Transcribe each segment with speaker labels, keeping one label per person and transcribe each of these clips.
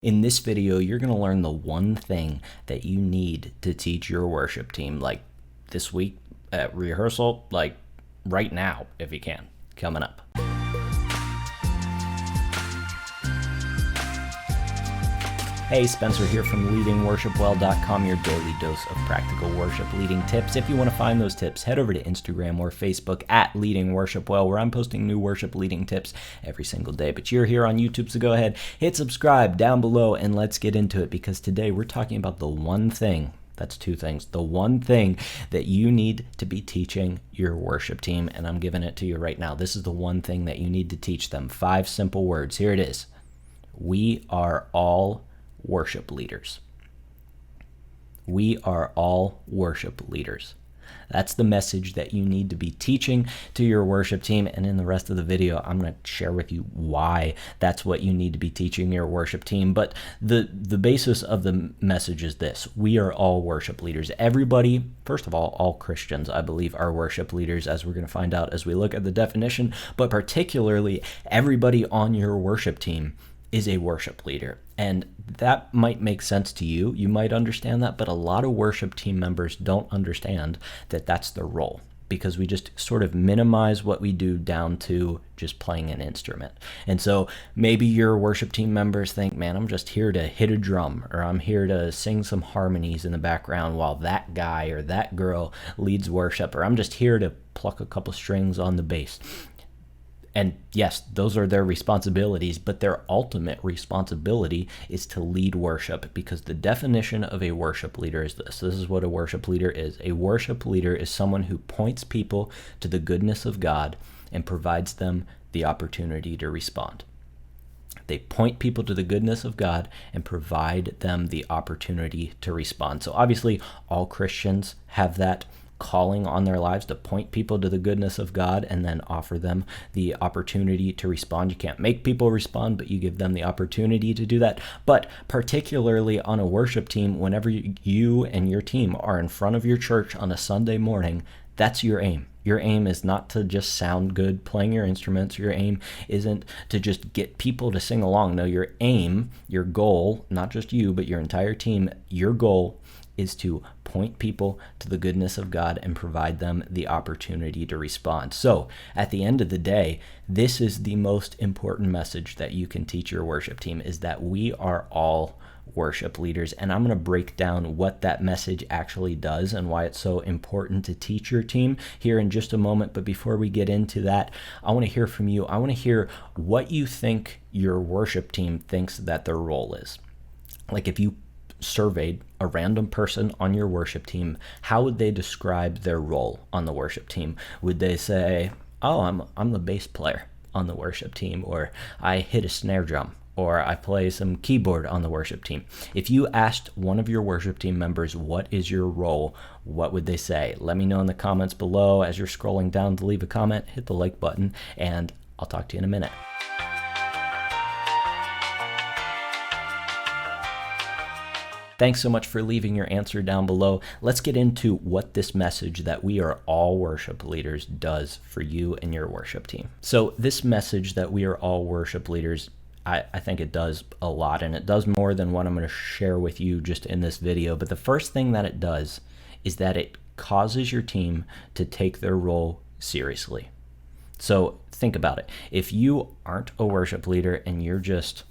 Speaker 1: In this video, you're going to learn the one thing that you need to teach your worship team, like this week at rehearsal, like right now, if you can, coming up. Hey, Spencer here from leadingworshipwell.com, your daily dose of practical worship leading tips. If you want to find those tips, head over to Instagram or Facebook at Leading Worship Well, where I'm posting new worship leading tips every single day. But you're here on YouTube, so go ahead, hit subscribe down below, and let's get into it, because today we're talking about the one thing. That's two things. The one thing that you need to be teaching your worship team, and I'm giving it to you right now. This is the one thing that you need to teach them. 5 simple words. Here it is. We are all worship leaders. We are all worship leaders. That's the message that you need to be teaching to your worship team. And in the rest of the video, I'm going to share with you why that's what you need to be teaching your worship team. But the basis of the message is this. We are all worship leaders. Everybody, first of all Christians, I believe, are worship leaders, as we're going to find out as we look at the definition. But particularly, everybody on your worship team is a worship leader. And that might make sense to you. You might understand that, but a lot of worship team members don't understand that that's their role, because we just sort of minimize what we do down to just playing an instrument. And so maybe your worship team members think, man, I'm just here to hit a drum, or I'm here to sing some harmonies in the background while that guy or that girl leads worship, or I'm just here to pluck a couple strings on the bass. And yes, those are their responsibilities, but their ultimate responsibility is to lead worship, because the definition of a worship leader is this. This is what a worship leader is. A worship leader is someone who points people to the goodness of God and provides them the opportunity to respond. They point people to the goodness of God and provide them the opportunity to respond. So obviously, all Christians have that calling on their lives to point people to the goodness of God and then offer them the opportunity to respond. You can't make people respond, but you give them the opportunity to do that. But particularly on a worship team, whenever you and your team are in front of your church on a Sunday morning, that's your aim. Your aim is not to just sound good playing your instruments. Your aim isn't to just get people to sing along. No, your aim, your goal, not just you, but your entire team, your goal is to point people to the goodness of God and provide them the opportunity to respond. So at the end of the day, this is the most important message that you can teach your worship team, is that we are all worship leaders. And I'm going to break down what that message actually does and why it's so important to teach your team here in just a moment. But before we get into that, I want to hear from you. I want to hear what you think your worship team thinks that their role is. Like, if you surveyed a random person on your worship team, how would they describe their role on the worship team? Would they say, oh, I'm the bass player on the worship team, or I hit a snare drum, or I play some keyboard on the worship team? If you asked one of your worship team members, what is your role, what would they say? Let me know in the comments below. As you're scrolling down to leave a comment, hit the like button, and I'll talk to you in a minute. Thanks so much for leaving your answer down below. Let's get into what this message that we are all worship leaders does for you and your worship team. So this message that we are all worship leaders, I think it does a lot, and it does more than what I'm going to share with you just in this video. But the first thing that it does is that it causes your team to take their role seriously. So think about it. If you aren't a worship leader and you're just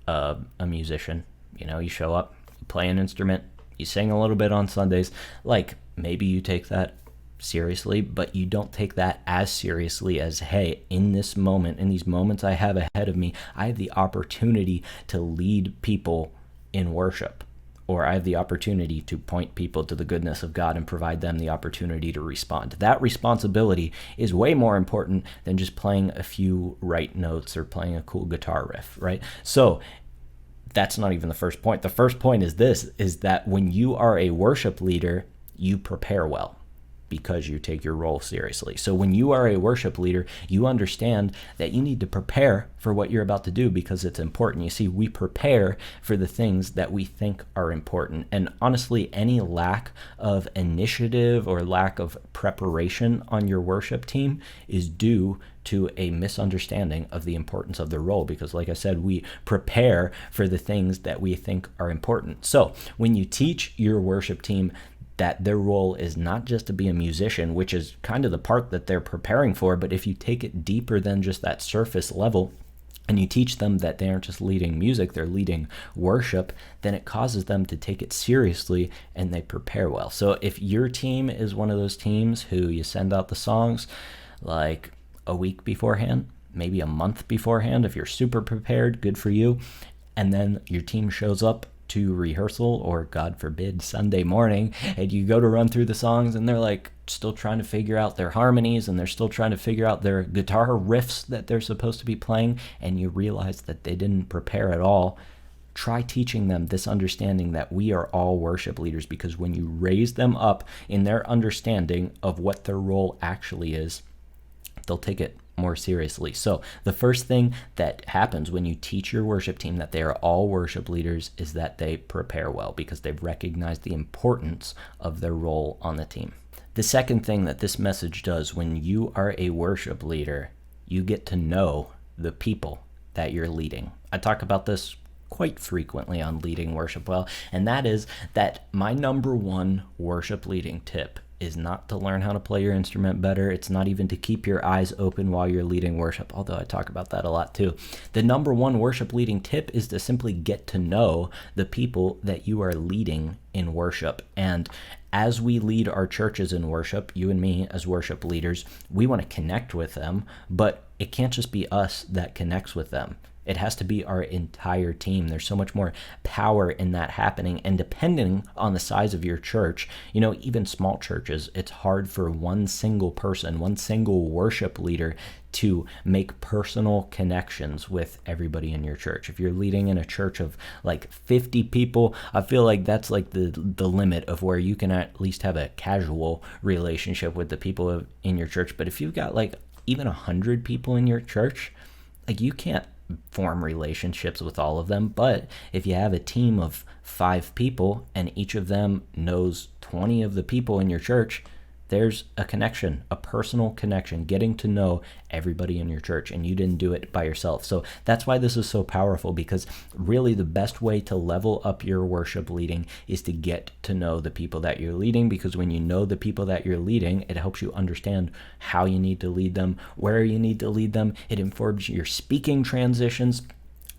Speaker 1: a musician, you show up, play an instrument, you sing a little bit on Sundays, like maybe you take that seriously, but you don't take that as seriously as, hey, in this moment, in these moments I have ahead of me, I have the opportunity to lead people in worship, or I have the opportunity to point people to the goodness of God and provide them the opportunity to respond. That responsibility is way more important than just playing a few right notes or playing a cool guitar riff, right? So that's not even the first point. The first point is this, is that when you are a worship leader, you prepare well, because you take your role seriously. So when you are a worship leader, you understand that you need to prepare for what you're about to do because it's important. You see, we prepare for the things that we think are important. And honestly, any lack of initiative or lack of preparation on your worship team is due to a misunderstanding of the importance of their role, because like I said, we prepare for the things that we think are important. So when you teach your worship team that their role is not just to be a musician, which is kind of the part that they're preparing for, but if you take it deeper than just that surface level, and you teach them that they aren't just leading music, they're leading worship, then it causes them to take it seriously and they prepare well. So if your team is one of those teams who you send out the songs like a week beforehand, maybe a month beforehand, if you're super prepared, good for you, and then your team shows up to rehearsal or God forbid Sunday morning and you go to run through the songs and they're like still trying to figure out their harmonies and they're still trying to figure out their guitar riffs that they're supposed to be playing, and you realize that they didn't prepare at all, try teaching them this understanding that we are all worship leaders, because when you raise them up in their understanding of what their role actually is, they'll take it more seriously. So the first thing that happens when you teach your worship team that they are all worship leaders is that they prepare well, because they've recognized the importance of their role on the team. The second thing that this message does when you are a worship leader, you get to know the people that you're leading. I talk about this quite frequently on Leading Worship Well, and that is that my number one worship leading tip is not to learn how to play your instrument better. It's not even to keep your eyes open while you're leading worship, although I talk about that a lot too. The number one worship leading tip is to simply get to know the people that you are leading in worship. And as we lead our churches in worship, you and me as worship leaders, we want to connect with them, but it can't just be us that connects with them. It has to be our entire team. There's so much more power in that happening. And depending on the size of your church, even small churches, it's hard for one single person, one single worship leader to make personal connections with everybody in your church. If you're leading in a church of like 50 people, I feel like that's like the limit of where you can at least have a casual relationship with the people in your church. But if you've got like even 100 people in your church, like you can't form relationships with all of them. But if you have a team of 5 people and each of them knows 20 of the people in your church, there's a connection, a personal connection, getting to know everybody in your church, and you didn't do it by yourself. So that's why this is so powerful, because really the best way to level up your worship leading is to get to know the people that you're leading, because when you know the people that you're leading, it helps you understand how you need to lead them, where you need to lead them. It informs your speaking transitions.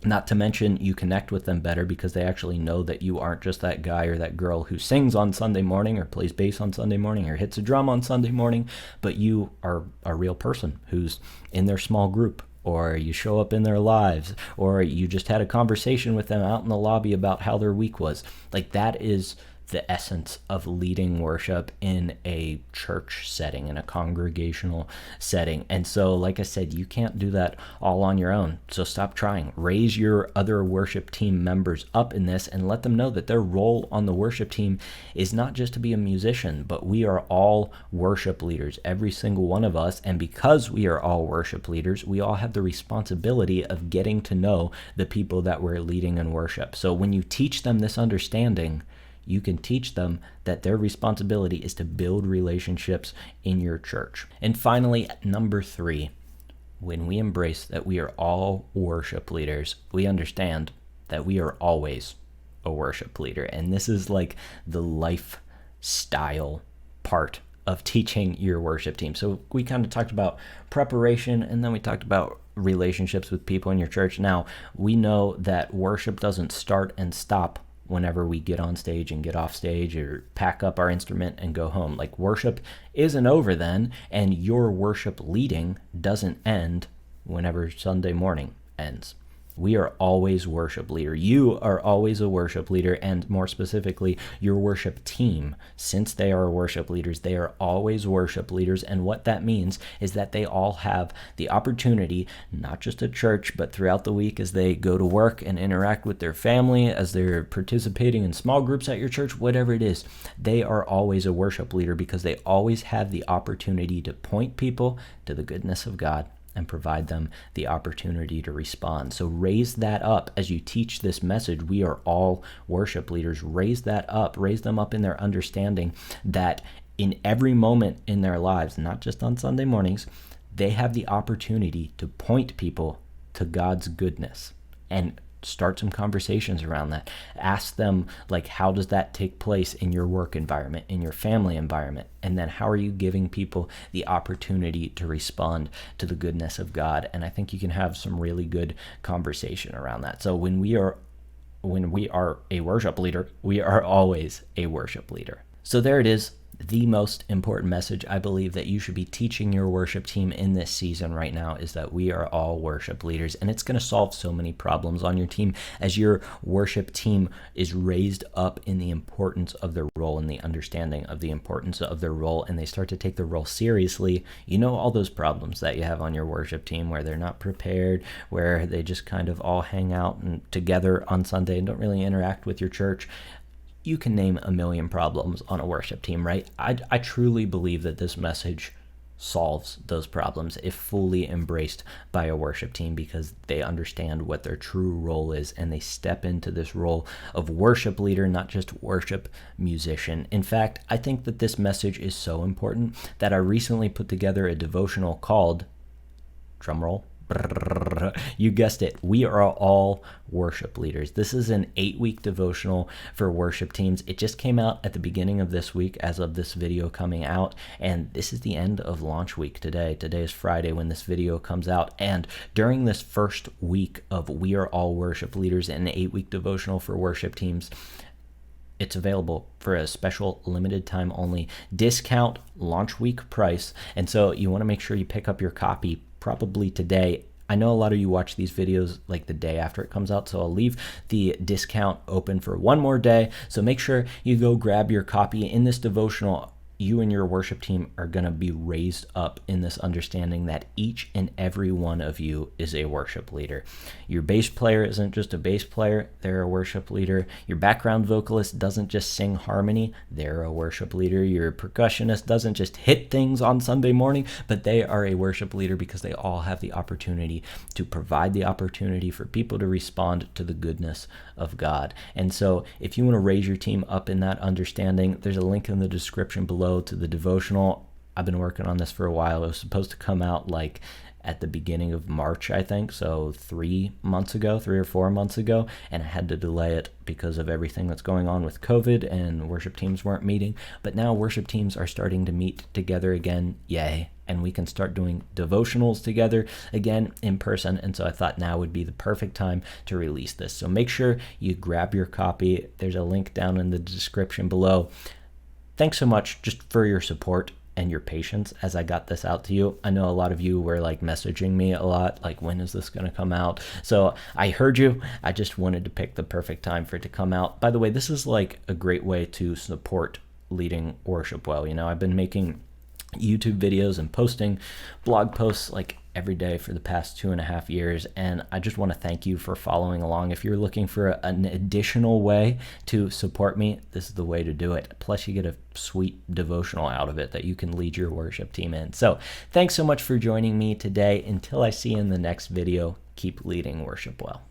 Speaker 1: Not to mention, you connect with them better because they actually know that you aren't just that guy or that girl who sings on Sunday morning or plays bass on Sunday morning or hits a drum on Sunday morning, but you are a real person who's in their small group, or you show up in their lives, or you just had a conversation with them out in the lobby about how their week was. Like, that is the essence of leading worship in a church setting, in a congregational setting. And so, like I said, you can't do that all on your own. So stop trying. Raise your other worship team members up in this and let them know that their role on the worship team is not just to be a musician, but we are all worship leaders, every single one of us. And because we are all worship leaders, we all have the responsibility of getting to know the people that we're leading in worship. So when you teach them this understanding, you can teach them that their responsibility is to build relationships in your church. And finally, number 3, when we embrace that we are all worship leaders, we understand that we are always a worship leader. And this is like the lifestyle part of teaching your worship team. So we kind of talked about preparation, and then we talked about relationships with people in your church. Now, we know that worship doesn't start and stop whenever we get on stage and get off stage or pack up our instrument and go home. Like, worship isn't over then, and your worship leading doesn't end whenever Sunday morning ends. We are always worship leader. You are always a worship leader, and more specifically, your worship team. Since they are worship leaders, they are always worship leaders, and what that means is that they all have the opportunity, not just at church, but throughout the week as they go to work and interact with their family, as they're participating in small groups at your church, whatever it is, they are always a worship leader because they always have the opportunity to point people to the goodness of God and provide them the opportunity to respond. So raise that up as you teach this message. We are all worship leaders. Raise that up. Raise them up in their understanding that in every moment in their lives, not just on Sunday mornings, they have the opportunity to point people to God's goodness and start some conversations around that. Ask them, like, how does that take place in your work environment, in your family environment? And then how are you giving people the opportunity to respond to the goodness of God? And I think you can have some really good conversation around that. So when we are a worship leader, we are always a worship leader. So there it is. The most important message I believe that you should be teaching your worship team in this season right now is that we are all worship leaders, and it's going to solve so many problems on your team as your worship team is raised up in the importance of their role and the understanding of the importance of their role, and they start to take their role seriously. You know, all those problems that you have on your worship team where they're not prepared, where they just kind of all hang out and together on Sunday and don't really interact with your church. You can name a million problems on a worship team, right? I truly believe that this message solves those problems if fully embraced by a worship team, because they understand what their true role is and they step into this role of worship leader, not just worship musician. In fact, I think that this message is so important that I recently put together a devotional called, drumroll, you guessed it, we are all worship leaders. This is an 8-week devotional for worship teams. It just came out at the beginning of this week as of this video coming out, and this is the end of launch week today. Today is Friday when this video comes out, and during this first week of We Are All Worship Leaders, an 8-week devotional for worship teams, it's available for a special limited time only discount launch week price. And so you want to make sure you pick up your copy probably today. I know a lot of you watch these videos like the day after it comes out, so I'll leave the discount open for one more day. So make sure you go grab your copy. In this devotional, you and your worship team are going to be raised up in this understanding that each and every one of you is a worship leader. Your bass player isn't just a bass player, they're a worship leader. Your background vocalist doesn't just sing harmony, they're a worship leader. Your percussionist doesn't just hit things on Sunday morning, but they are a worship leader because they all have the opportunity to provide the opportunity for people to respond to the goodness of God. And so if you want to raise your team up in that understanding, there's a link in the description below to the devotional. I've been working on this for a while. It was supposed to come out like at the beginning of March, I think, so 3 or 4 months ago, and I had to delay it because of everything that's going on with COVID, and worship teams weren't meeting. But now worship teams are starting to meet together again, yay, and we can start doing devotionals together again in person. And so I thought now would be the perfect time to release this. So make sure you grab your copy. There's a link down in the description below. Thanks so much just for your support and your patience as I got this out to you. I know a lot of you were like messaging me a lot, like, when is this going to come out? So I heard you. I just wanted to pick the perfect time for it to come out. By the way, this is like a great way to support leading worship well. You know, I've been making YouTube videos and posting blog posts like every day for the past 2.5 years, and I just want to thank you for following along. If you're looking for an additional way to support me, this is the way to do it. Plus you get a sweet devotional out of it that you can lead your worship team in. So thanks so much for joining me today. Until I see you in the next video, keep leading worship well.